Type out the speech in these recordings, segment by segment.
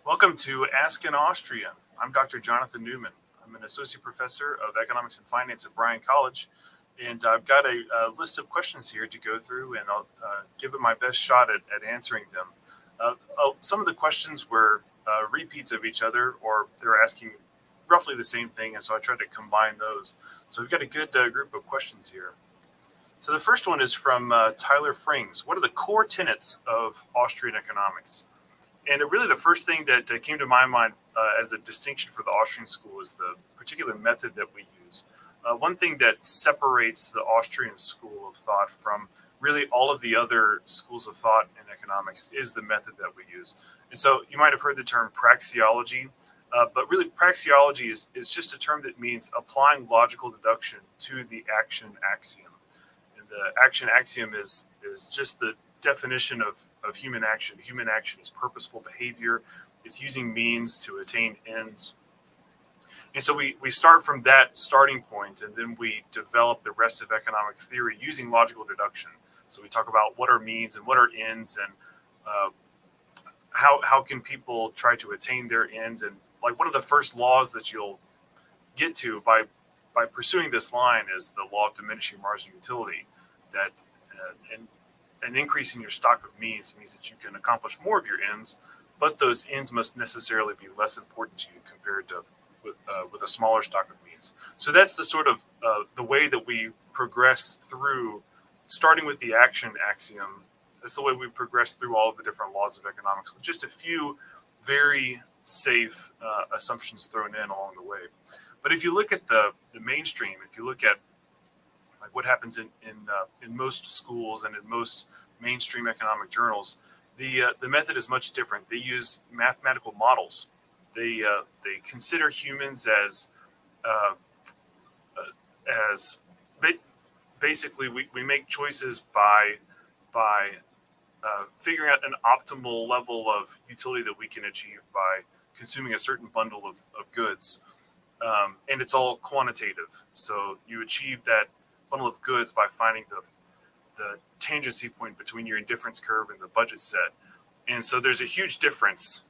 Welcome to Ask an Austrian. I'm Dr. Jonathan Newman. I'm an associate professor of economics and finance at Bryan College, and I've got a list of questions here to go through, and I'll give it my best shot at answering them. Some of the questions were repeats of each other, or they're asking roughly the same thing, and so I tried to combine those. So we've got a good group of questions here. So the first one is from Tyler Frings. What are the core tenets of Austrian economics? And really the first thing that came to my mind as a distinction for the Austrian school is the particular method that we use. One thing that separates the Austrian school of thought from really all of the other schools of thought in economics is the method that we use. And so you might have heard the term praxeology, but really praxeology is just a term that means applying logical deduction to the action axiom. And the action axiom is just the definition of human action. Human action is purposeful behavior. It's using means to attain ends. And so we start from that starting point, and then we develop the rest of economic theory using logical deduction. So we talk about what are means and what are ends, and how can people try to attain their ends. And like one of the first laws that you'll get to by pursuing this line is the law of diminishing marginal utility, that an increase in your stock of means that you can accomplish more of your ends, but those ends must necessarily be less important to you compared to with a smaller stock of means. So that's the sort of the way that we progress through, starting with the action axiom. That's the way we progress through all of the different laws of economics, with just a few very safe assumptions thrown in along the way. But if you look at the mainstream, if you look at like what happens in most schools and in most mainstream economic journals, the method is much different. They use mathematical models. They consider humans as basically we make choices by figuring out an optimal level of utility that we can achieve by consuming a certain bundle of goods, and it's all quantitative. So you achieve that bundle of goods by finding the tangency point between your indifference curve and the budget set. And so there's a huge difference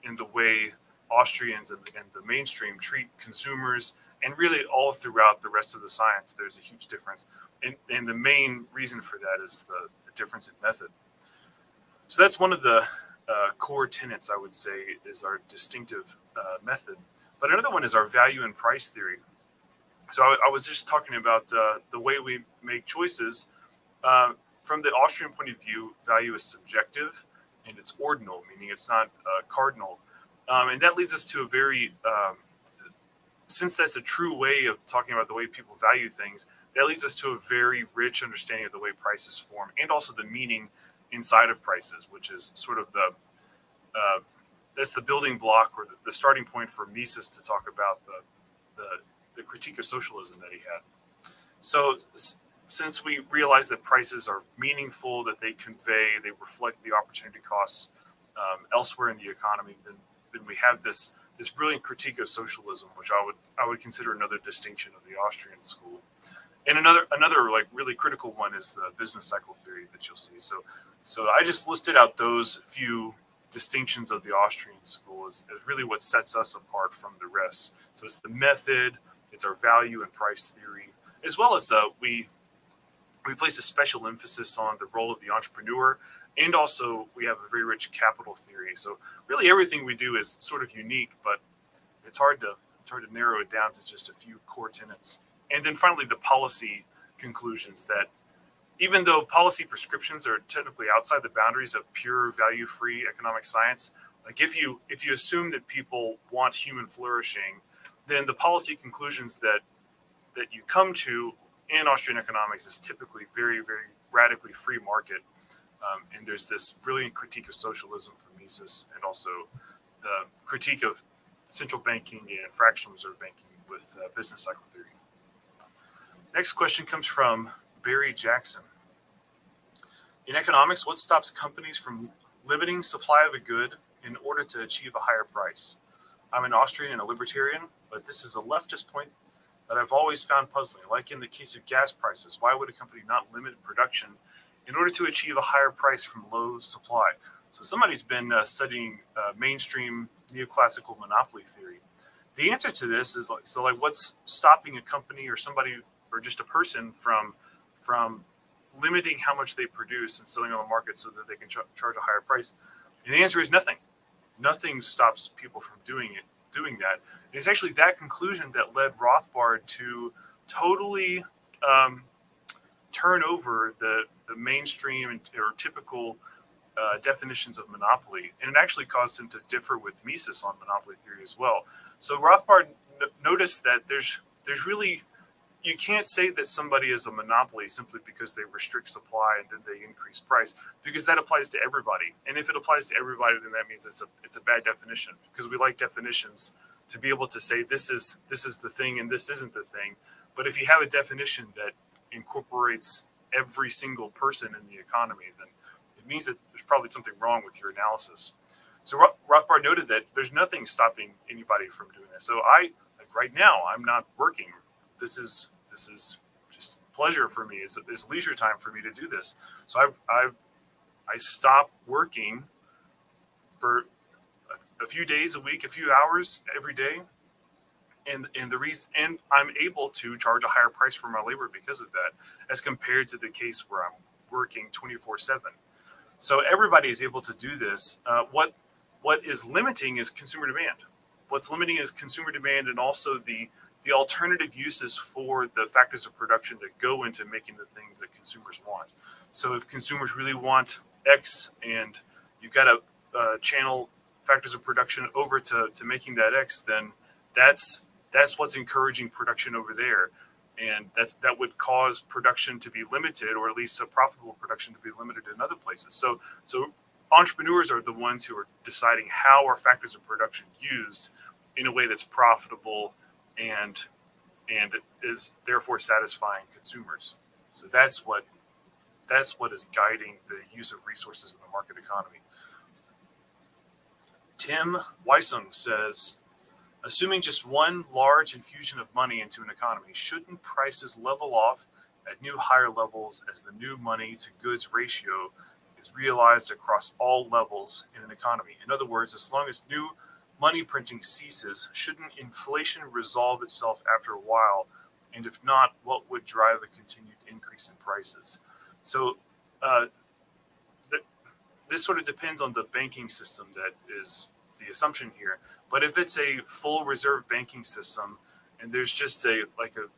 in the way Austrians and the mainstream treat consumers, and really all throughout the rest of the science, there's a huge difference. And the main reason for that is the difference in method. So that's one of the core tenets, I would say, is our distinctive method. But another one is our value and price theory. So I was just talking about the way we make choices. From the Austrian point of view, value is subjective and it's ordinal, meaning it's not cardinal. And that leads us to a very, since that's a true way of talking about the way people value things, that leads us to a very rich understanding of the way prices form, and also the meaning inside of prices, which is sort of that's the building block or the starting point for Mises to talk about the critique of socialism that he had. So since we realize that prices are meaningful, that they convey, they reflect the opportunity costs elsewhere in the economy, then we have this brilliant critique of socialism, which I would consider another distinction of the Austrian school. And another like really critical one is the business cycle theory that you'll see. So I just listed out those few distinctions of the Austrian school as really what sets us apart from the rest. So it's the method, it's our value and price theory, as well as we place a special emphasis on the role of the entrepreneur, and also we have a very rich capital theory. So really everything we do is sort of unique, but it's hard to narrow it down to just a few core tenets. And then finally, the policy conclusions, that even though policy prescriptions are technically outside the boundaries of pure value-free economic science, like if you assume that people want human flourishing, then the policy conclusions that you come to in Austrian economics is typically very, very radically free market. And there's this brilliant critique of socialism from Mises, and also the critique of central banking and fractional reserve banking with business cycle theory. Next question comes from Barry Jackson. In economics, what stops companies from limiting supply of a good in order to achieve a higher price? I'm an Austrian and a libertarian, but this is a leftist point that I've always found puzzling. Like in the case of gas prices, why would a company not limit production in order to achieve a higher price from low supply? So somebody's been studying mainstream neoclassical monopoly theory. The answer to this is like what's stopping a company or somebody or just a person from limiting how much they produce and selling on the market so that they can charge a higher price? And the answer is nothing. Nothing stops people from doing that. And it's actually that conclusion that led Rothbard to totally turn over the mainstream or typical definitions of monopoly, and it actually caused him to differ with Mises on monopoly theory as well. So Rothbard noticed that there's really, you can't say that somebody is a monopoly simply because they restrict supply and then they increase price, because that applies to everybody. And if it applies to everybody, then that means it's a bad definition, because we like definitions to be able to say this is the thing and this isn't the thing. But if you have a definition that incorporates every single person in the economy, then it means that there's probably something wrong with your analysis. So Rothbard noted that there's nothing stopping anybody from doing this. So right now, I'm not working. This is just pleasure for me. It's leisure time for me to do this. So I stop working for a few days a week, a few hours every day, and the reason, and I'm able to charge a higher price for my labor because of that, as compared to the case where I'm working 24/7. So everybody is able to do this. What is limiting is consumer demand. What's limiting is consumer demand, and also the alternative uses for the factors of production that go into making the things that consumers want. So if consumers really want X, and you've got to channel factors of production over to making that X, then that's what's encouraging production over there. And that would cause production to be limited, or at least a profitable production to be limited in other places. So entrepreneurs are the ones who are deciding how are factors of production used in a way that's profitable and is therefore satisfying consumers. So that's what is guiding the use of resources in the market economy. Tim Weissung says, assuming just one large infusion of money into an economy, shouldn't prices level off at new higher levels as the new money to goods ratio is realized across all levels in an economy? In other words, as long as new money printing ceases, shouldn't inflation resolve itself after a while? And if not, what would drive a continued increase in prices? So this sort of depends on the banking system that is the assumption here. But if it's a full reserve banking system, and there's just and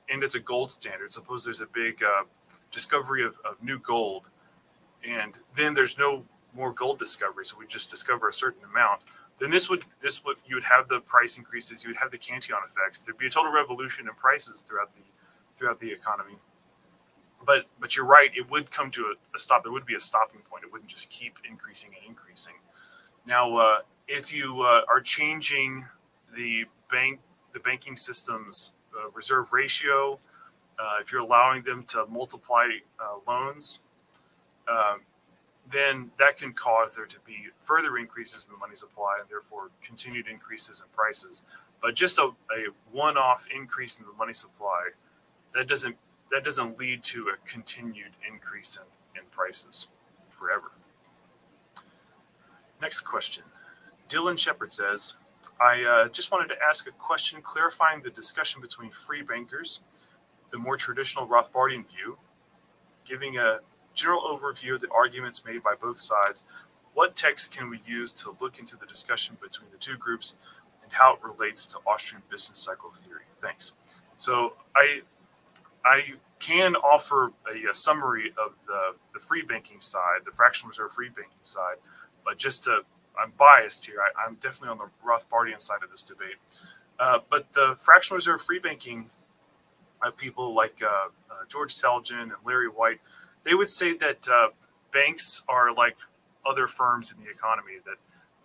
it's a gold standard, suppose there's a big discovery of new gold, and then there's no more gold discovery, so we just discover a certain amount, then this would you would have the price increases, you would have the Cantillon effects. There'd be a total revolution in prices throughout the economy. But you're right, it would come to a stop. There would be a stopping point. It wouldn't just keep increasing and increasing. Now, if you are changing the banking system's reserve ratio, if you're allowing them to multiply loans, then that can cause there to be further increases in the money supply and therefore continued increases in prices. But just a one-off increase in the money supply, that doesn't lead to a continued increase in prices forever. Next question. Dylan Shepard says, I just wanted to ask a question clarifying the discussion between free bankers, the more traditional Rothbardian view, giving a general overview of the arguments made by both sides. What text can we use to look into the discussion between the two groups and how it relates to Austrian business cycle theory? Thanks. So I can offer a summary of the free banking side, the fractional reserve free banking side, but I'm biased here. I'm definitely on the Rothbardian side of this debate. But the fractional reserve free banking people like George Selgin and Larry White, they would say that banks are like other firms in the economy, that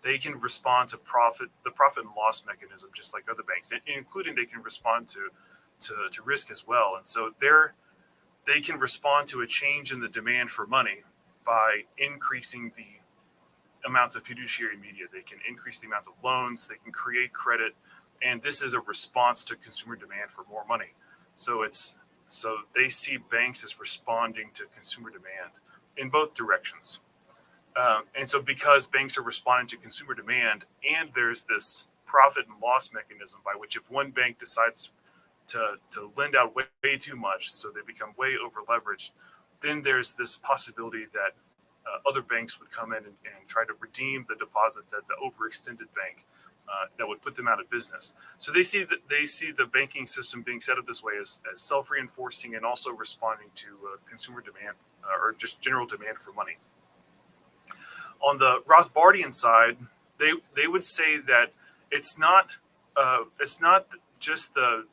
they can respond to the profit and loss mechanism just like other banks, including they can respond to risk as well. And so they can respond to a change in the demand for money by increasing the amounts of fiduciary media. They can increase the amount of loans, they can create credit, and this is a response to consumer demand for more money. So they see banks as responding to consumer demand in both directions. And so because banks are responding to consumer demand, and there's this profit and loss mechanism by which if one bank decides to lend out way too much, so they become way over leveraged, then there's this possibility that other banks would come in and try to redeem the deposits at the overextended bank that would put them out of business. So they see the banking system being set up this way as self-reinforcing and also responding to consumer demand or just general demand for money. On the Rothbardian side, they would say that it's not just a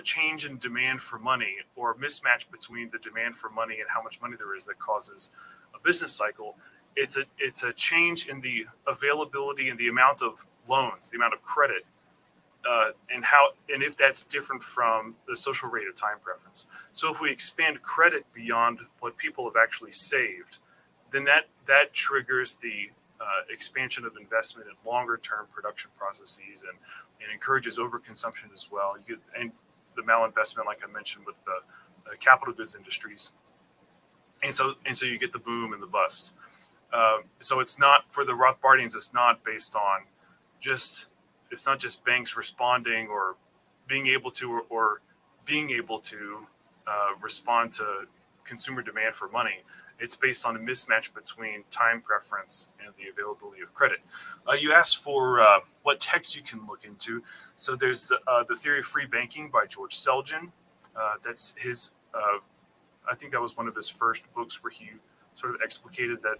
change in demand for money or mismatch between the demand for money and how much money there is that causes a business cycle. It's a change in the availability and the amount of loans, the amount of credit, and if that's different from the social rate of time preference. So if we expand credit beyond what people have actually saved, then that triggers the expansion of investment in longer term production processes and encourages overconsumption as well. And the malinvestment, like I mentioned, with the capital goods industries, and so you get the boom and the bust. So it's not, for the Rothbardians, it's not based on it's not just banks responding or being able to respond to consumer demand for money. It's based on a mismatch between time preference and the availability of credit. You asked for what text you can look into. So there's the Theory of Free Banking by George Selgin. That's his. I think that was one of his first books where he sort of explicated that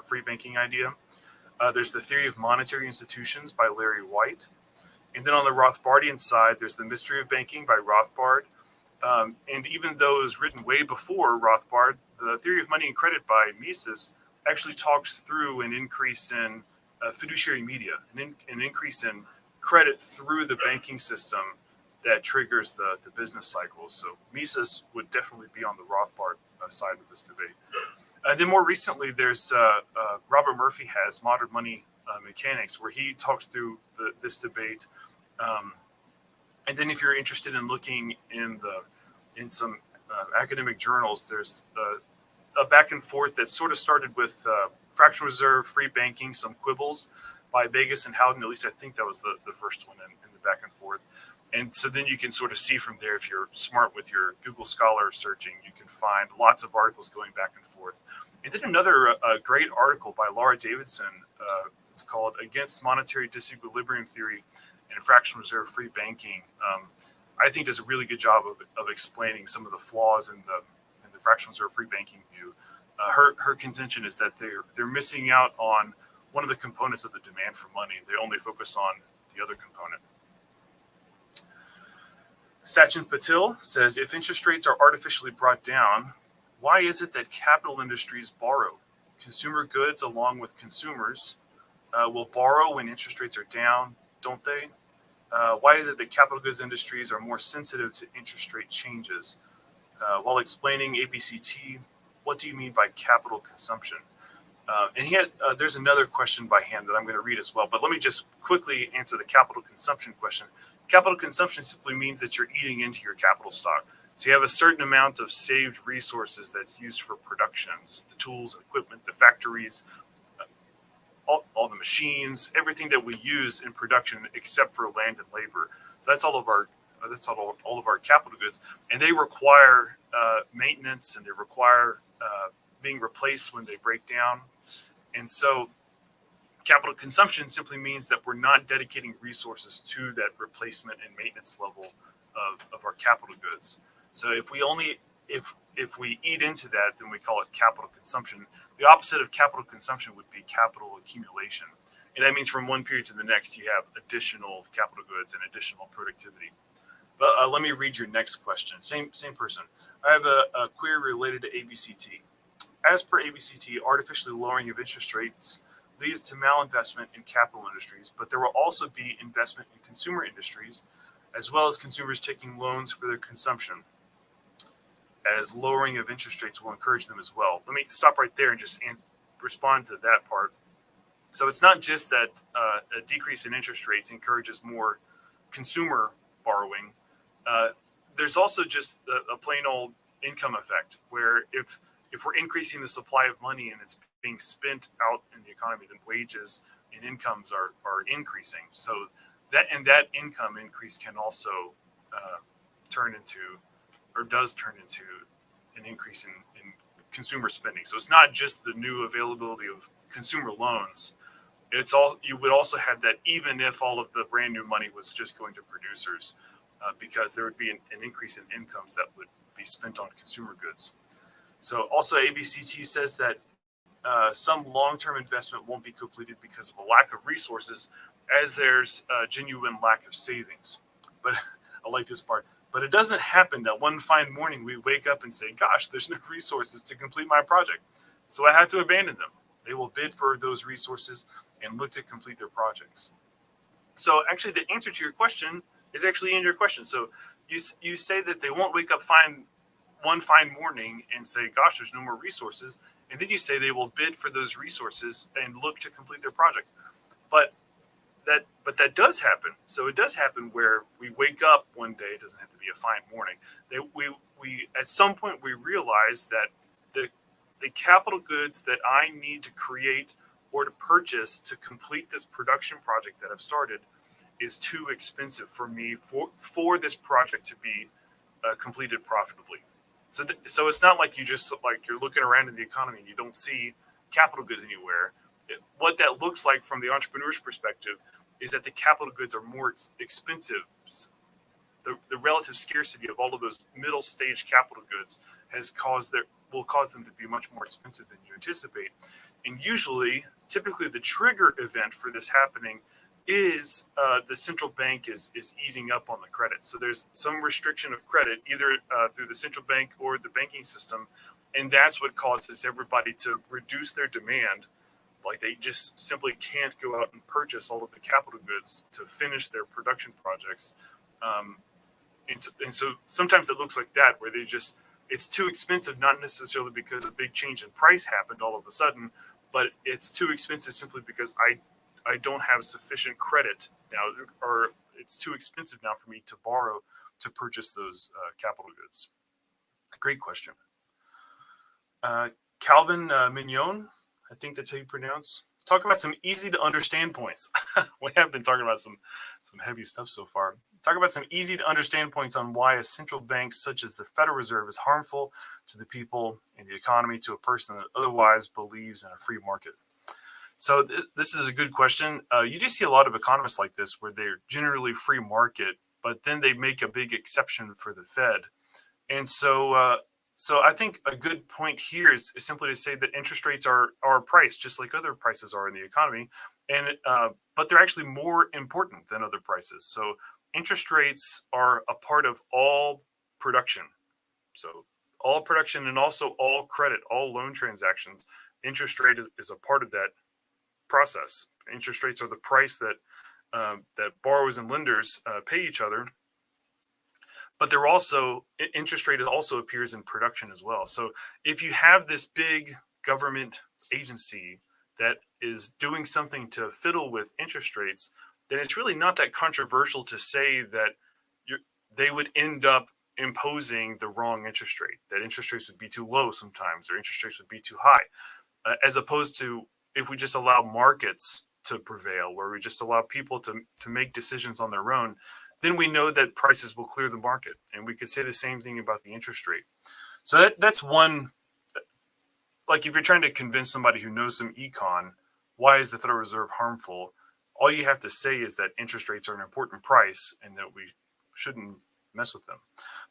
free banking idea. There's the Theory of Monetary Institutions by Larry White. And then on the Rothbardian side, there's The Mystery of Banking by Rothbard. And even though it was written way before Rothbard, the Theory of Money and Credit by Mises actually talks through an increase in fiduciary media, an increase in credit through the banking system that triggers the business cycles. So Mises would definitely be on the Rothbard side of this debate. And then more recently, there's Robert Murphy has Modern Money Mechanics, where he talks through this debate. And then if you're interested in looking in some academic journals, there's a back and forth that sort of started with fractional reserve, free banking, some quibbles by Vegas and Howden. At least I think that was the first one in the back and forth. And so then you can sort of see from there, if you're smart with your Google Scholar searching, you can find lots of articles going back and forth. And then another great article by Laura Davidson. It's called Against Monetary Disequilibrium Theory and Fractional Reserve Free Banking. I think does a really good job of explaining some of the flaws in the fractional reserve free banking view. Her contention is that they're missing out on one of the components of the demand for money. They only focus on the other component. Sachin Patil says, if interest rates are artificially brought down, why is it that capital industries borrow? Consumer goods, along with consumers, will borrow when interest rates are down, don't they? Why is it that capital goods industries are more sensitive to interest rate changes? While explaining ABCT, what do you mean by capital consumption? And there's another question by hand that I'm going to read as well, but let me just quickly answer the capital consumption question. Capital consumption simply means that you're eating into your capital stock. So you have a certain amount of saved resources that's used for production, the tools, equipment, the factories, all the machines, everything that we use in production except for land and labor. So that's all of our capital goods, and they require maintenance, and they require being replaced when they break down. And so capital consumption simply means that we're not dedicating resources to that replacement and maintenance level of our capital goods. So if we eat into that, then we call it capital consumption. The opposite of capital consumption would be capital accumulation. And that means from one period to the next, you have additional capital goods and additional productivity. But let me read your next question. Same person. I have a query related to ABCT. As per ABCT, artificially lowering of interest rates leads to malinvestment in capital industries, but there will also be investment in consumer industries, as well as consumers taking loans for their consumption, as lowering of interest rates will encourage them as well. Let me stop right there and just respond to that part. So it's not just that a decrease in interest rates encourages more consumer borrowing. There's also just a plain old income effect, where if if we're increasing the supply of money and it's being spent out in the economy, then wages and incomes are increasing. So that income increase can also turn into, or does turn into, an increase in consumer spending. So it's not just the new availability of consumer loans. It's all, you would also have that even if all of the brand new money was just going to producers, because there would be an increase in incomes that would be spent on consumer goods. So also ABCT says that some long-term investment won't be completed because of a lack of resources, as there's a genuine lack of savings. But I like this part. But it doesn't happen that one fine morning we wake up and say, gosh, there's no resources to complete my project, so I have to abandon them. They will bid for those resources and look to complete their projects. So actually the answer to your question is actually in your question. So you say that they won't wake up one fine morning and say, gosh, there's no more resources. And then you say they will bid for those resources and look to complete their projects. But that does happen. So it does happen where we wake up one day. It doesn't have to be a fine morning. We at some point we realize that the capital goods that I need to create or to purchase to complete this production project that I've started is too expensive for me for this project to be completed profitably. So it's not like you're looking around in the economy and you don't see capital goods anywhere. What that looks like from the entrepreneur's perspective is that the capital goods are more expensive. The relative scarcity of all of those middle stage capital goods will cause them to be much more expensive than you anticipate. And typically the trigger event for this happening is the central bank is easing up on the credit. So there's some restriction of credit, either through the central bank or the banking system. And that's what causes everybody to reduce their demand. Like they just simply can't go out and purchase all of the capital goods to finish their production projects. And so sometimes it looks like that, where it's too expensive, not necessarily because a big change in price happened all of a sudden, but it's too expensive simply because I don't have sufficient credit now, or it's too expensive now for me to borrow to purchase those capital goods. Great question. Calvin Mignon, I think that's how you pronounce. Talk about some easy to understand points. We have been talking about some heavy stuff so far. Talk about some easy to understand points on why a central bank such as the Federal Reserve is harmful to the people and the economy, to a person that otherwise believes in a free market. So this is a good question. You do see a lot of economists like this, where they're generally free market, but then they make a big exception for the Fed. And so I think a good point here is simply to say that interest rates are a price, just like other prices are in the economy, and but they're actually more important than other prices. So interest rates are a part of all production. So all production and also all credit, all loan transactions. Interest rate is a part of that process. Interest rates are the price that borrowers and lenders pay each other. But they're also, interest rate also appears in production as well. So if you have this big government agency that is doing something to fiddle with interest rates, then it's really not that controversial to say that they would end up imposing the wrong interest rate, that interest rates would be too low sometimes, or interest rates would be too high, as opposed to if we just allow markets to prevail, where we just allow people to make decisions on their own, then we know that prices will clear the market. And we could say the same thing about the interest rate. So that's one, like if you're trying to convince somebody who knows some econ, why is the Federal Reserve harmful? All you have to say is that interest rates are an important price and that we shouldn't mess with them.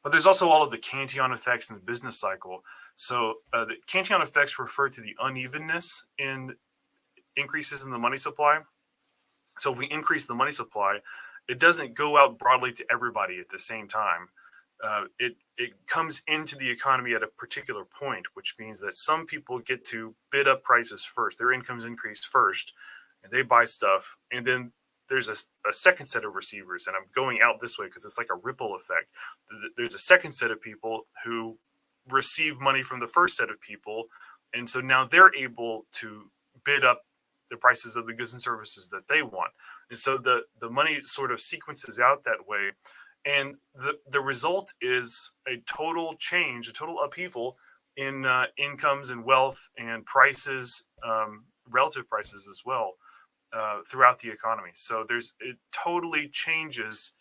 But there's also all of the Cantillon effects in the business cycle. So the Cantillon effects refer to the unevenness in increases in the money supply. So if we increase the money supply, it doesn't go out broadly to everybody at the same time. It comes into the economy at a particular point, which means that some people get to bid up prices first. Their incomes increase first, and they buy stuff. And then there's a second set of receivers, and I'm going out this way because it's like a ripple effect. There's a second set of people who receive money from the first set of people, and so now they're able to bid up the prices of the goods and services that they want. And so the money sort of sequences out that way. And the result is a total change, a total upheaval in incomes and wealth and prices, relative prices as well, throughout the economy. So it totally changes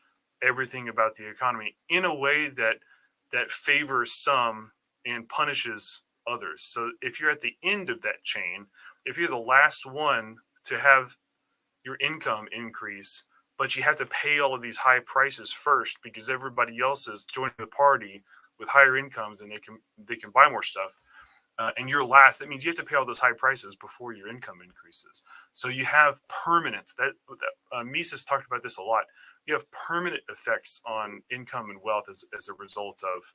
everything about the economy in a way that favors some and punishes others. So if you're at the end of that chain, if you're the last one to have your income increase, but you have to pay all of these high prices first because everybody else is joining the party with higher incomes and they can buy more stuff, and you're last, that means you have to pay all those high prices before your income increases. So you have permanent, Mises talked about this a lot. You have permanent effects on income and wealth as a result of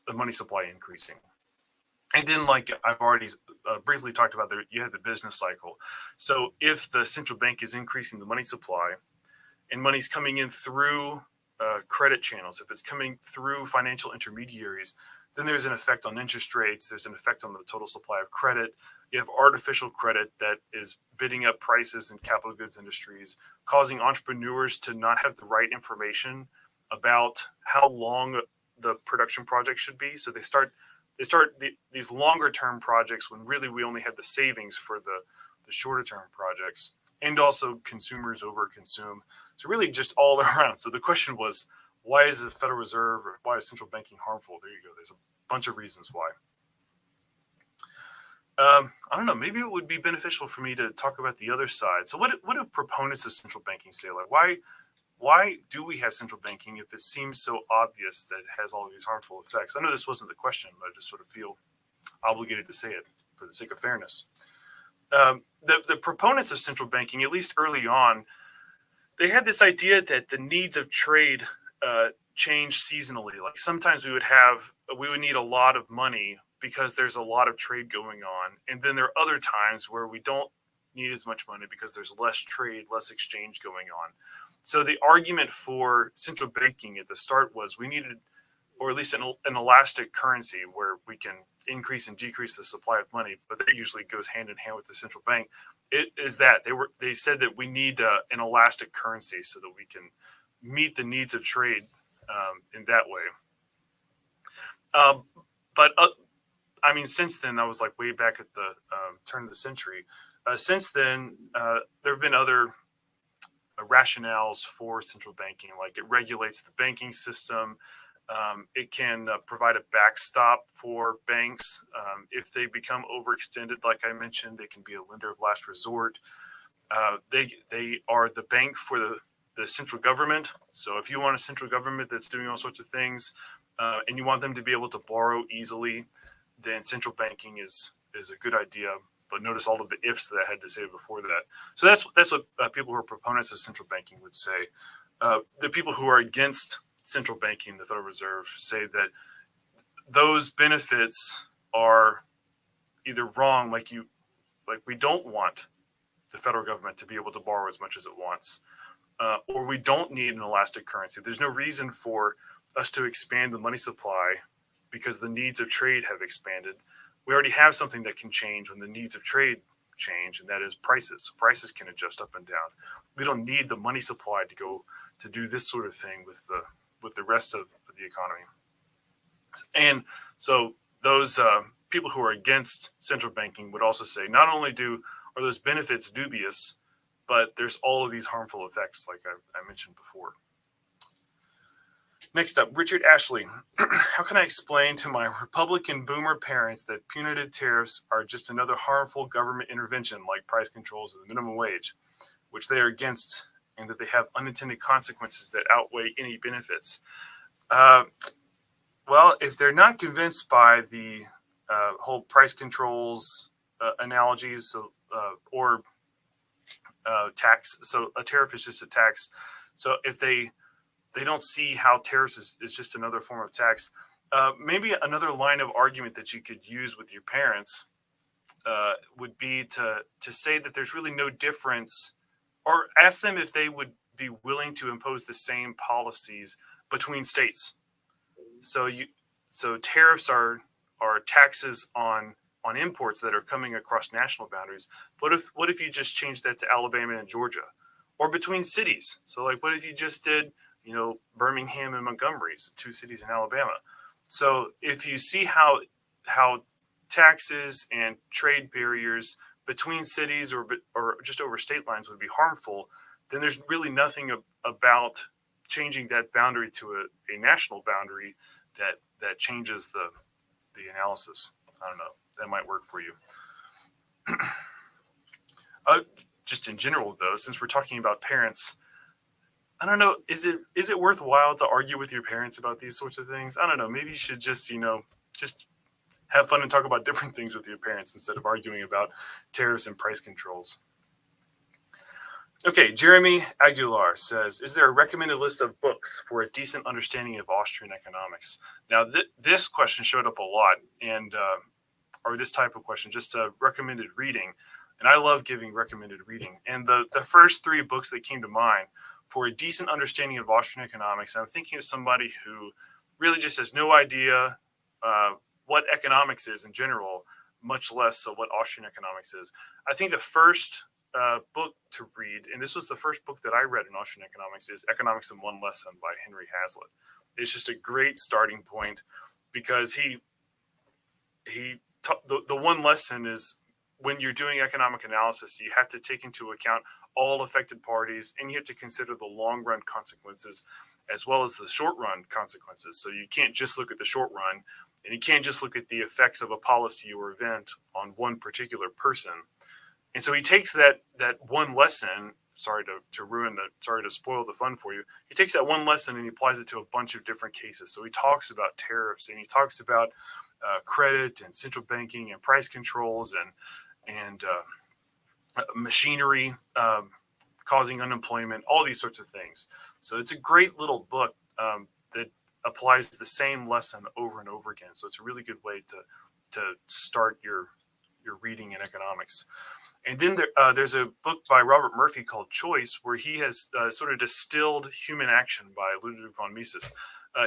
the money supply increasing. And then, like I've already briefly talked about, you have the business cycle. So if the central bank is increasing the money supply and money's coming in through credit channels, if it's coming through financial intermediaries, then there's an effect on interest rates. There's an effect on the total supply of credit. You have artificial credit that is bidding up prices in capital goods industries, causing entrepreneurs to not have the right information about how long the production project should be. So they start these longer term projects when really we only have the savings for the shorter term projects, and also consumers over consume. So really just all around. So the question was, why is the Federal Reserve or why is central banking harmful? There you go. There's a bunch of reasons why. I don't know. Maybe it would be beneficial for me to talk about the other side. So what do proponents of central banking say? Like why do we have central banking if it seems so obvious that it has all of these harmful effects? I know this wasn't the question, but I just sort of feel obligated to say it for the sake of fairness. The proponents of central banking, at least early on, they had this idea that the needs of trade change seasonally. Like sometimes we would need a lot of money because there's a lot of trade going on, and then there are other times where we don't need as much money because there's less trade, less exchange going on. So the argument for central banking at the start was we needed, or at least an elastic currency where we can increase and decrease the supply of money, but that usually goes hand in hand with the central bank. It is that they said that we need an elastic currency so that we can meet the needs of trade in that way. But I mean, since then, that was like way back at the turn of the century. Since then, there have been other rationales for central banking, like it regulates the banking system. It can provide a backstop for banks. If they become overextended, like I mentioned, they can be a lender of last resort. They are the bank for the central government. So if you want a central government that's doing all sorts of things, and you want them to be able to borrow easily, then central banking is a good idea. But notice all of the ifs that I had to say before that. So that's what people who are proponents of central banking would say. The people who are against central banking, the Federal Reserve, say that those benefits are either wrong, like we don't want the federal government to be able to borrow as much as it wants, or we don't need an elastic currency. There's no reason for us to expand the money supply because the needs of trade have expanded. We already have something that can change when the needs of trade change, and that is prices. So prices can adjust up and down. We don't need the money supply to go to do this sort of thing with the rest of the economy. And so those people who are against central banking would also say not only are those benefits dubious, but there's all of these harmful effects, like I mentioned before. Next up, Richard Ashley. How can I explain to my Republican boomer parents that punitive tariffs are just another harmful government intervention like price controls or the minimum wage, which they are against, and that they have unintended consequences that outweigh any benefits? Well, if they're not convinced by the whole price controls analogies, or tax, so a tariff is just a tax. So if they don't see how tariffs is just another form of tax, maybe another line of argument that you could use with your parents would be to say that there's really no difference, or ask them if they would be willing to impose the same policies between states. So tariffs are taxes on imports that are coming across national boundaries. What if you just changed that to Alabama and Georgia, or between cities? So like, what if you just did Birmingham and Montgomery, so two cities in Alabama? So if you see how taxes and trade barriers between cities or just over state lines would be harmful, then there's really nothing about changing that boundary to a national boundary that changes the analysis. I don't know. That might work for you. Just in general, though, since we're talking about parents, I don't know. Is it worthwhile to argue with your parents about these sorts of things? I don't know. Maybe you should just just have fun and talk about different things with your parents instead of arguing about tariffs and price controls. Okay, Jeremy Aguilar says, is there a recommended list of books for a decent understanding of Austrian economics? Now, this question showed up a lot, and or this type of question, just recommended reading. And I love giving recommended reading. And the first three books that came to mind for a decent understanding of Austrian economics, I'm thinking of somebody who really just has no idea what economics is in general, much less so what Austrian economics is. I think the first book to read, and this was the first book that I read in Austrian economics, is Economics in One Lesson by Henry Hazlitt. It's just a great starting point because the one lesson is when you're doing economic analysis, you have to take into account all affected parties, and you have to consider the long run consequences as well as the short run consequences. So you can't just look at the short run, and you can't just look at the effects of a policy or event on one particular person. And so he takes that one lesson. Sorry to spoil the fun for you. He takes that one lesson and he applies it to a bunch of different cases. So he talks about tariffs, and he talks about credit and central banking and price controls and machinery causing unemployment, all these sorts of things. So it's a great little book that applies the same lesson over and over again. So it's a really good way to start your reading in economics. And then there's a book by Robert Murphy called Choice, where he has sort of distilled Human Action by Ludwig von Mises.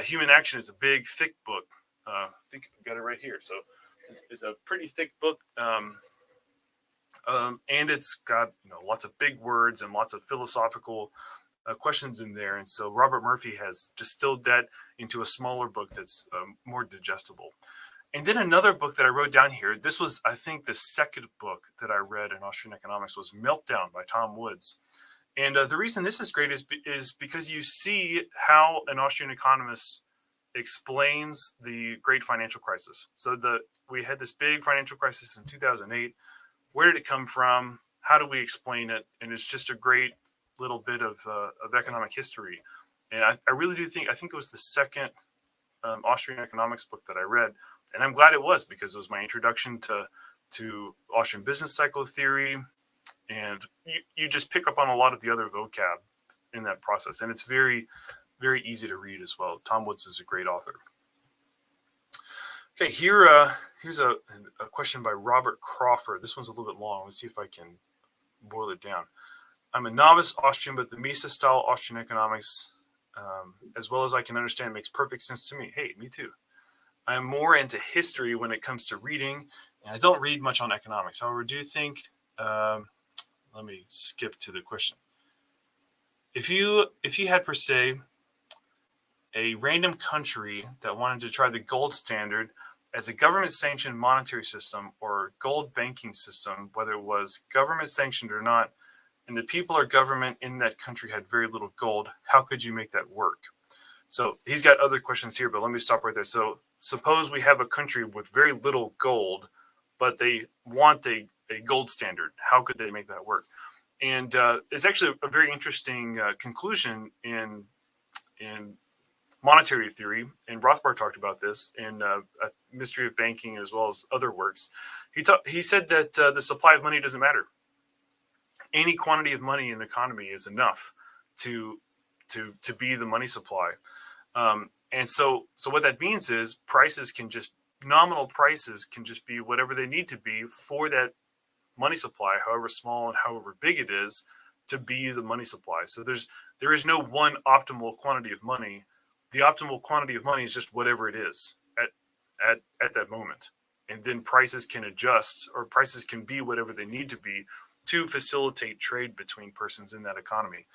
Human Action is a big, thick book. I think I've got it right here. So it's a pretty thick book. And it's got lots of big words and lots of philosophical questions in there. And so Robert Murphy has distilled that into a smaller book that's more digestible. And then another book that I wrote down here, this was, I think, the second book that I read in Austrian economics, was Meltdown by Tom Woods. And the reason this is great is because you see how an Austrian economist explains the great financial crisis. So we had this big financial crisis in 2008. Where did it come from? How do we explain it? And it's just a great little bit of economic history. And I really do think it was the second Austrian economics book that I read. And I'm glad it was, because it was my introduction to Austrian business cycle theory. And you just pick up on a lot of the other vocab in that process. And it's very, very easy to read as well. Tom Woods is a great author. Okay, here's a question by Robert Crawford. This one's a little bit long. Let's see if I can boil it down. I'm a novice Austrian, but the Mises-style Austrian economics, as well as I can understand, makes perfect sense to me. Hey, me too. I'm more into history when it comes to reading, and I don't read much on economics. However, do you think, let me skip to the question. If you had, per se, a random country that wanted to try the gold standard as a government-sanctioned monetary system or gold banking system, whether it was government-sanctioned or not, and the people or government in that country had very little gold, how could you make that work? So he's got other questions here, but let me stop right there. So suppose we have a country with very little gold, but they want a gold standard. How could they make that work? And it's actually a very interesting conclusion in monetary theory, and Rothbard talked about this in A Mystery of Banking as well as other works. He said that the supply of money doesn't matter. Any quantity of money in the economy is enough to be the money supply. And so what that means is nominal prices can just be whatever they need to be for that money supply, however small and however big it is, to be the money supply. So there is no one optimal quantity of money. The optimal quantity of money is just whatever it is at that moment. And then prices can adjust, or prices can be whatever they need to be to facilitate trade between persons in that economy.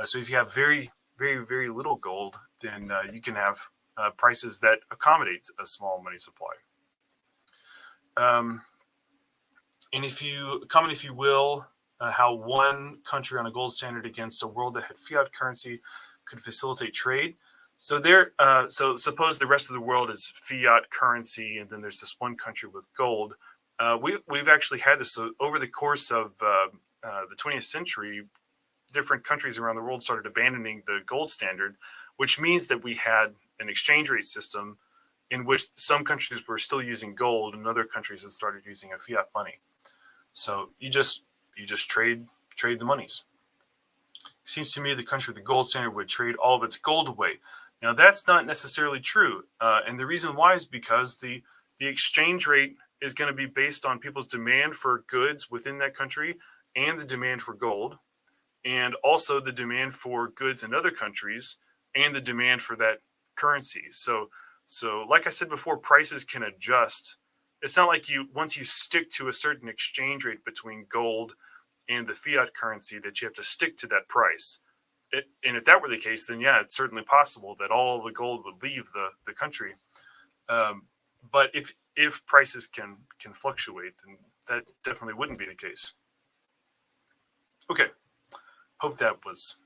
So if you have very, very, very little gold, then you can have prices that accommodate a small money supply. And if you comment, if you will, how one country on a gold standard against a world that had fiat currency could facilitate trade. So so suppose the rest of the world is fiat currency, and then there's this one country with gold. We've actually had this. So over the course of the 20th century, different countries around the world started abandoning the gold standard, which means that we had an exchange rate system in which some countries were still using gold and other countries had started using a fiat money. So you just trade the monies. It seems to me the country with the gold standard would trade all of its gold away. Now that's not necessarily true, and the reason why is because the exchange rate is going to be based on people's demand for goods within that country and the demand for gold, and also the demand for goods in other countries and the demand for that currency. So like I said before, prices can adjust. It's not like once you stick to a certain exchange rate between gold and the fiat currency that you have to stick to that price. And if that were the case, then yeah, it's certainly possible that all the gold would leave the country. But if prices can fluctuate, then that definitely wouldn't be the case. Okay, hope that was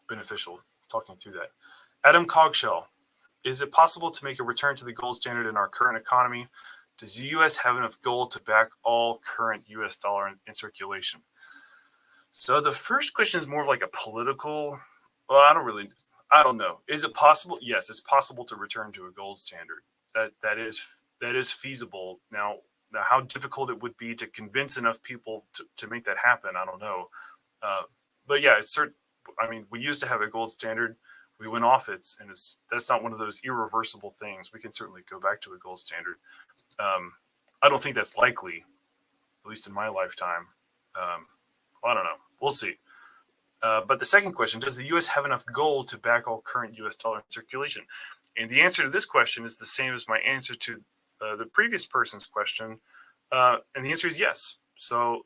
beneficial talking through that. Adam Cogshell, is it possible to make a return to the gold standard in our current economy? Does the U.S. have enough gold to back all current U.S. dollar in circulation? So the first question is more of like a political. Well, I don't know. Is it possible? Yes, it's possible to return to a gold standard. That is feasible. Now how difficult it would be to convince enough people to make that happen, I don't know. But yeah, it's certain. I mean, we used to have a gold standard. We went off it, and that's not one of those irreversible things. We can certainly go back to a gold standard. I don't think that's likely, at least in my lifetime. I don't know. We'll see. But the second question, does the U.S. have enough gold to back all current U.S. dollar in circulation? And the answer to this question is the same as my answer to the previous person's question. And the answer is yes. So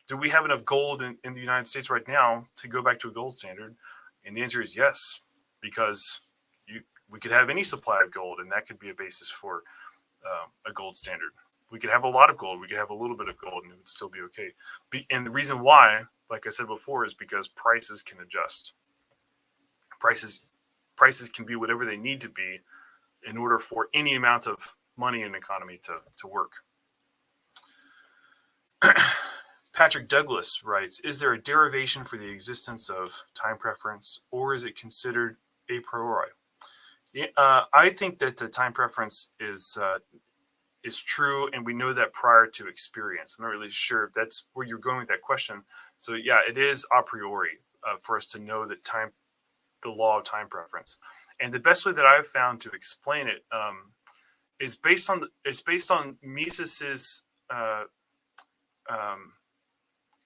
do we have enough gold in the United States right now to go back to a gold standard? And the answer is yes, because we could have any supply of gold, and that could be a basis for a gold standard. We could have a lot of gold. We could have a little bit of gold, and it would still be okay. And the reason why, like I said before, is because prices can adjust. Prices can be whatever they need to be in order for any amount of money in the economy to work. Patrick Douglas writes, is there a derivation for the existence of time preference, or is it considered a priori? I think that the time preference is true, and we know that prior to experience. I'm not really sure if that's where you're going with that question. So yeah, it is a priori for us to know that the law of time preference. And the best way that I've found to explain it is based on Mises's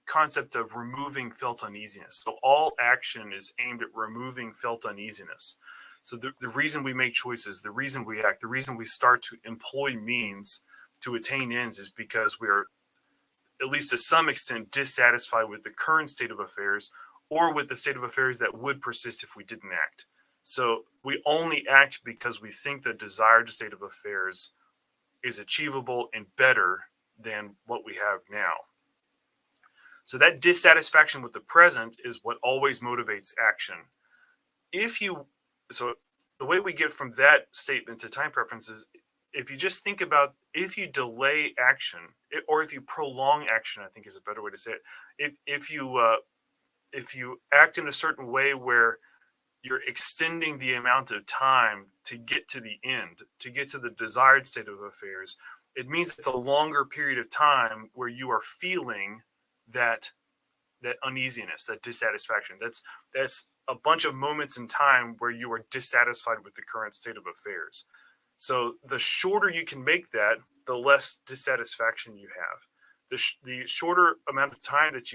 concept of removing felt uneasiness. So all action is aimed at removing felt uneasiness. So the reason we make choices, the reason we act, the reason we start to employ means to attain ends is because we're, at least to some extent, dissatisfied with the current state of affairs or with the state of affairs that would persist if we didn't act. So we only act because we think the desired state of affairs is achievable and better than what we have now. So that dissatisfaction with the present is what always motivates action. So the way we get from that statement to time preferences, if you just think about, if you delay action or if you prolong action, I think is a better way to say it. If you act in a certain way where you're extending the amount of time to get to the end, to get to the desired state of affairs, it means it's a longer period of time where you are feeling that uneasiness, that dissatisfaction. That's a bunch of moments in time where you are dissatisfied with the current state of affairs. So the shorter you can make that, the less dissatisfaction you have. The shorter amount of time that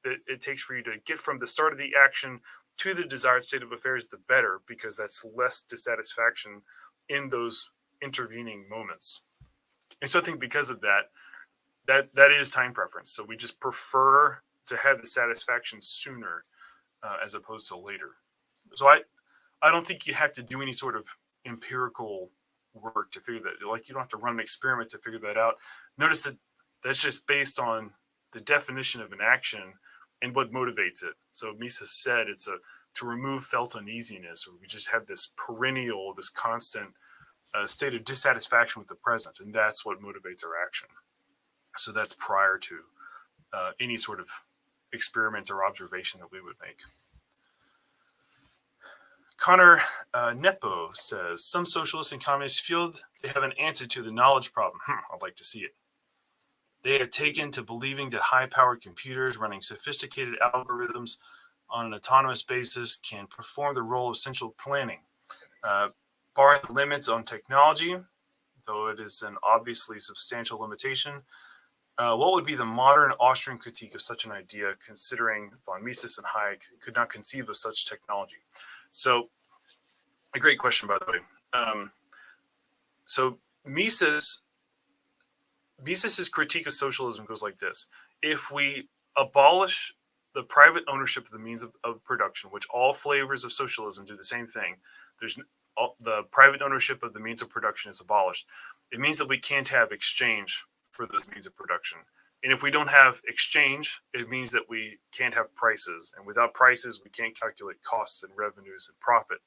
it takes for you to get from the start of the action to the desired state of affairs, the better, because that's less dissatisfaction in those intervening moments. And so I think because of that is time preference. So we just prefer to have the satisfaction sooner as opposed to later. So I don't think you have to do any sort of empirical work to figure that. Like, you don't have to run an experiment to figure that out. Notice that that's just based on the definition of an action and what motivates it. So Mises said it's to remove felt uneasiness, or we just have this perennial, this constant state of dissatisfaction with the present, and that's what motivates our action. So that's prior to any sort of experiment or observation that we would make. Connor Nepo says, some socialists and communists feel they have an answer to the knowledge problem. I'd like to see it. They are taken to believing that high-powered computers running sophisticated algorithms on an autonomous basis can perform the role of central planning. Barring the limits on technology, though it is an obviously substantial limitation, what would be the modern Austrian critique of such an idea, considering von Mises and Hayek could not conceive of such technology? So, a great question, by the way. So Mises's critique of socialism goes like this. If we abolish the private ownership of the means of production, which all flavors of socialism do the same thing, the private ownership of the means of production is abolished. It means that we can't have exchange for those means of production. And if we don't have exchange, it means that we can't have prices. And without prices, we can't calculate costs and revenues and profit.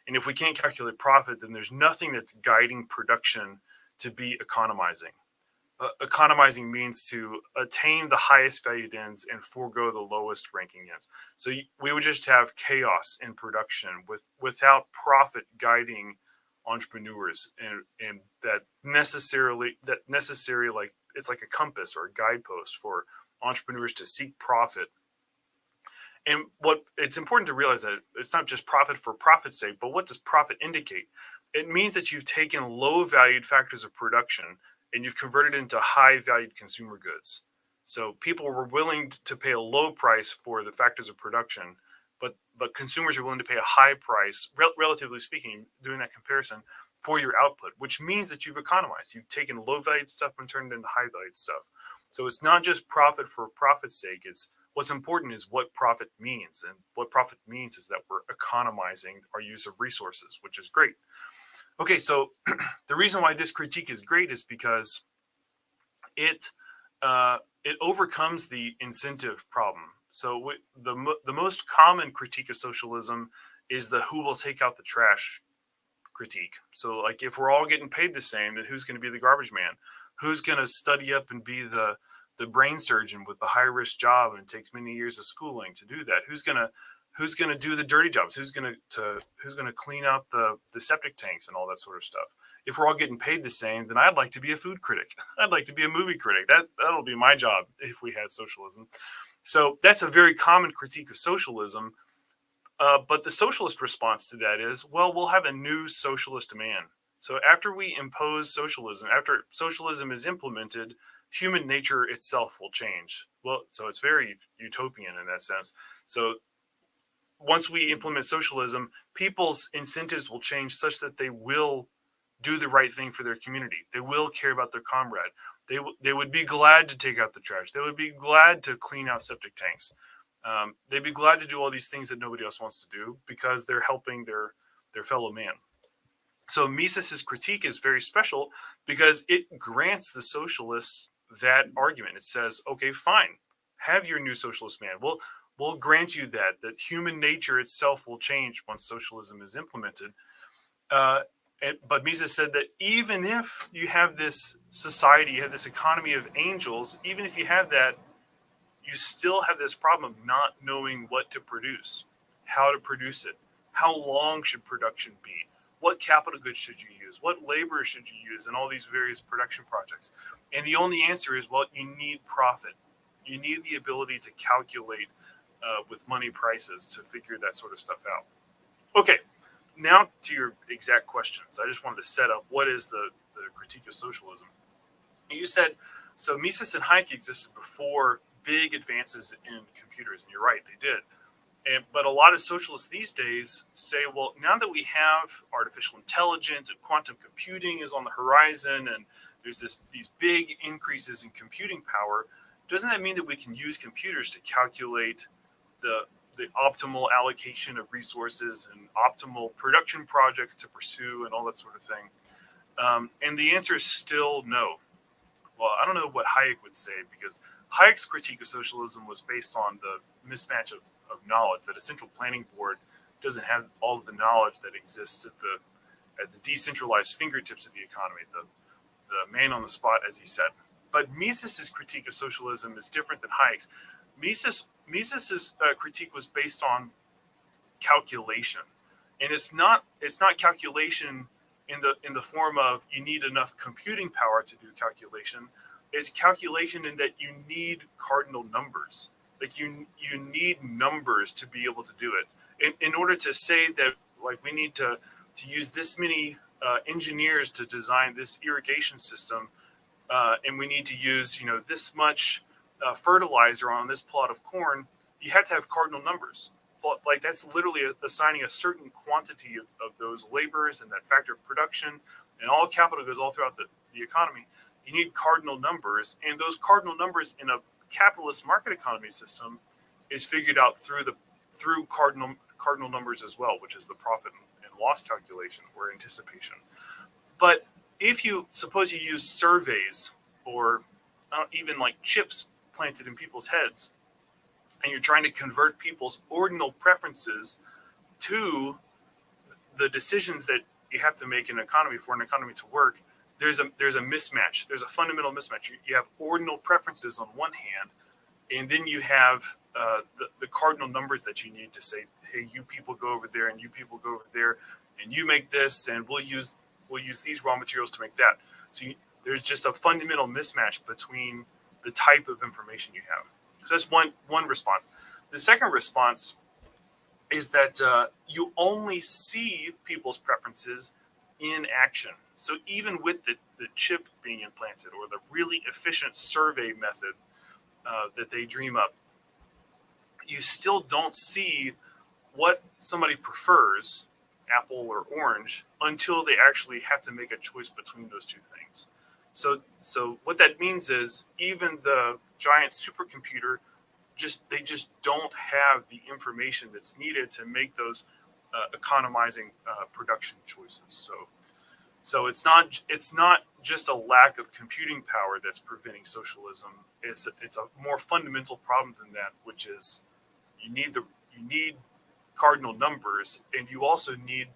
And if we can't calculate profit, then there's nothing that's guiding production to be economizing. Economizing means to attain the highest valued ends and forego the lowest ranking ends. So we would just have chaos in production without profit guiding entrepreneurs, and that necessary, like, it's like a compass or a guidepost for entrepreneurs to seek profit. And what it's important to realize that it's not just profit for profit's sake, but what does profit indicate? It means that you've taken low valued factors of production and you've converted it into high valued consumer goods. So people were willing to pay a low price for the factors of production, but consumers are willing to pay a high price, relatively speaking, doing that comparison, for your output, which means that you've economized. You've taken low valued stuff and turned it into high valued stuff. So it's not just profit for profit's sake. It's what's important is what profit means. And what profit means is that we're economizing our use of resources, which is great. Okay, so the reason why this critique is great is because it overcomes the incentive problem. So the most common critique of socialism is the who will take out the trash critique. So, like, if we're all getting paid the same, then who's going to be the garbage man? Who's going to study up and be the brain surgeon with the high risk job and it takes many years of schooling to do that? Who's going to do the dirty jobs? Who's going to clean out the septic tanks and all that sort of stuff? If we're all getting paid the same, then I'd like to be a food critic. I'd like to be a movie critic. That'll be my job if we had socialism. So that's a very common critique of socialism. But the socialist response to that is, well, we'll have a new socialist demand. So after we impose socialism, after socialism is implemented, human nature itself will change. Well, so it's very utopian in that sense. So once we implement socialism, people's incentives will change such that they will do the right thing for their community. They will care about their comrade. They would be glad to take out the trash. They would be glad to clean out septic tanks. They'd be glad to do all these things that nobody else wants to do because they're helping their fellow man. So Mises's critique is very special because it grants the socialists that argument. It says, okay, fine, have your new socialist man. We'll grant you that human nature itself will change once socialism is implemented. But Mises said that even if you have this society, you have this economy of angels, even if you have that, you still have this problem of not knowing what to produce, how to produce it, how long should production be, what capital goods should you use, what labor should you use in all these various production projects. And the only answer is, well, you need profit. You need the ability to calculate with money prices to figure that sort of stuff out. Okay, now to your exact questions. I just wanted to set up what is the critique of socialism. You said, so Mises and Hayek existed before big advances in computers, and you're right, they did. But a lot of socialists these days say, well, now that we have artificial intelligence and quantum computing is on the horizon, and there's these big increases in computing power, doesn't that mean that we can use computers to calculate the optimal allocation of resources and optimal production projects to pursue and all that sort of thing. And the answer is still no. Well, I don't know what Hayek would say, because Hayek's critique of socialism was based on the mismatch of knowledge, that a central planning board doesn't have all of the knowledge that exists at the decentralized fingertips of the economy, the man on the spot, as he said. But Mises's critique of socialism is different than Hayek's. Mises's critique was based on calculation, and it's not calculation in the form of you need enough computing power to do calculation. It's calculation in that you need cardinal numbers. Like you need numbers to be able to do it. In order to say that, like, we need to use this many engineers to design this irrigation system, and we need to use this much fertilizer on this plot of corn, you have to have cardinal numbers. Like, that's literally assigning a certain quantity of those laborers and that factor of production, and all capital goes all throughout the economy. You need cardinal numbers, and those cardinal numbers in a capitalist market economy system is figured out through cardinal numbers as well, which is the profit and loss calculation or anticipation. But if you suppose you use surveys or even like chips planted in people's heads, and you're trying to convert people's ordinal preferences to the decisions that you have to make in an economy for an economy to work, there's a mismatch. There's a fundamental mismatch. You have ordinal preferences on one hand, and then you have the cardinal numbers that you need to say, hey, you people go over there, and you people go over there, and you make this, and we'll use these raw materials to make that. So there's just a fundamental mismatch between the type of information you have. So that's one response. The second response is that you only see people's preferences in action. So even with the chip being implanted, or the really efficient survey method that they dream up, you still don't see what somebody prefers, apple or orange, until they actually have to make a choice between those two things. So what that means is even the giant supercomputer, they just don't have the information that's needed to make those economizing production choices. So it's not just a lack of computing power that's preventing socialism. It's a more fundamental problem than that, which is you need cardinal numbers, and you also need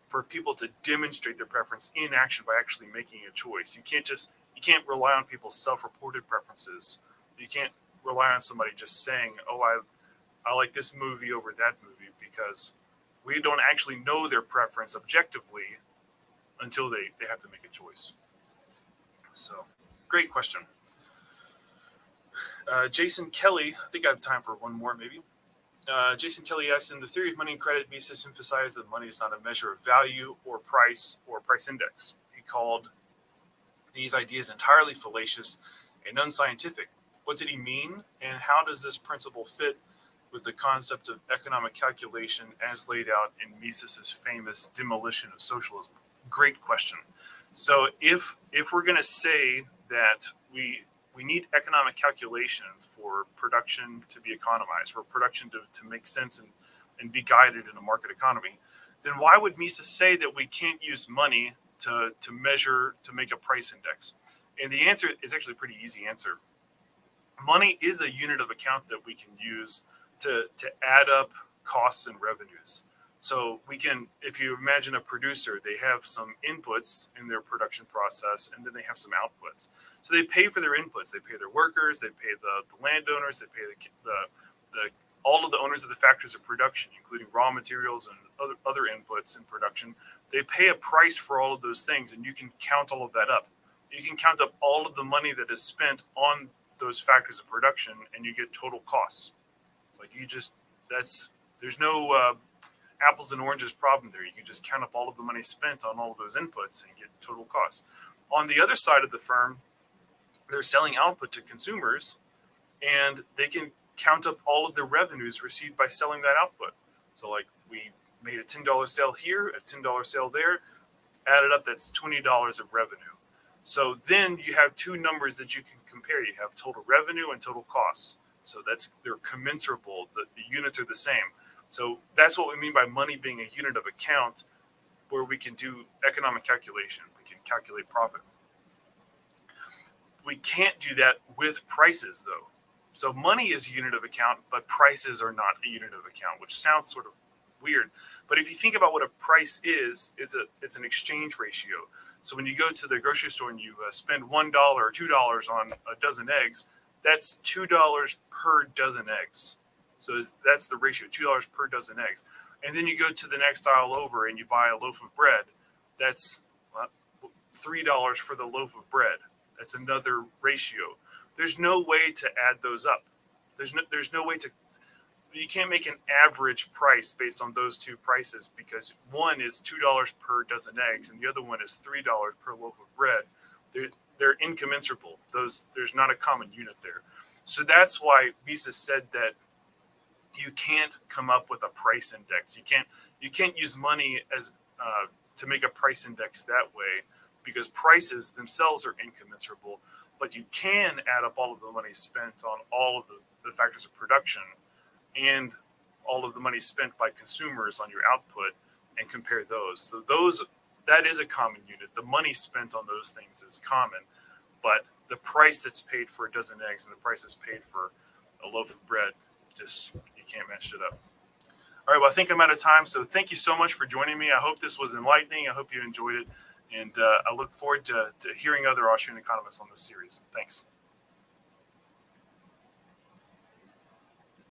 for people to demonstrate their preference in action by actually making a choice. You can't rely on people's self-reported preferences. You can't rely on somebody just saying, oh, I like this movie over that movie, because we don't actually know their preference objectively until they have to make a choice. So, great question. Jason Kelly, I think I have time for one more maybe. Jason Kelly asks, in the theory of money and credit, Mises emphasized that money is not a measure of value or price index. He called these ideas entirely fallacious and unscientific. What did he mean, and how does this principle fit with the concept of economic calculation as laid out in Mises's famous Demolition of Socialism? Great question. So if we're going to say that we need economic calculation for production to be economized, for production to make sense and be guided in a market economy, then why would Mises say that we can't use money to measure, to make a price index? And the answer is actually a pretty easy answer. Money is a unit of account that we can use to add up costs and revenues. So we can, if you imagine a producer, they have some inputs in their production process, and then they have some outputs. So they pay for their inputs. They pay their workers. They pay the landowners. They pay the all of the owners of the factors of production, including raw materials and other inputs in production. They pay a price for all of those things, and you can count all of that up. You can count up all of the money that is spent on those factors of production, and you get total costs. Like there's no apples and oranges problem there. You can just count up all of the money spent on all of those inputs and get total costs. On the other side of the firm, they're selling output to consumers, and they can count up all of the revenues received by selling that output. So like we made a $10 sale here, a $10 sale there, added up, that's $20 of revenue. So then you have two numbers that you can compare. You have total revenue and total costs. So they're commensurable. The units are the same. So that's what we mean by money being a unit of account, where we can do economic calculation. We can calculate profit. We can't do that with prices, though. So money is a unit of account, but prices are not a unit of account, which sounds sort of weird. But if you think about what a price is, it's an exchange ratio. So when you go to the grocery store and you spend $1 or $2 on a dozen eggs, that's $2 per dozen eggs. So that's the ratio, $2 per dozen eggs. And then you go to the next aisle over and you buy a loaf of bread. That's $3 for the loaf of bread. That's another ratio. There's no way to add those up. There's no way to. You can't make an average price based on those two prices, because one is $2 per dozen eggs and the other one is $3 per loaf of bread. They're incommensurable. There's not a common unit there. So that's why Mises said that you can't come up with a price index. You can't use money as to make a price index that way, because prices themselves are incommensurable. But you can add up all of the money spent on all of the factors of production and all of the money spent by consumers on your output and compare those. So that is a common unit. The money spent on those things is common, but the price that's paid for a dozen eggs and the price that's paid for a loaf of bread, just, you can't match it up. All right, well, I think I'm out of time. So thank you so much for joining me. I hope this was enlightening. I hope you enjoyed it. And I look forward to hearing other Austrian economists on this series. Thanks.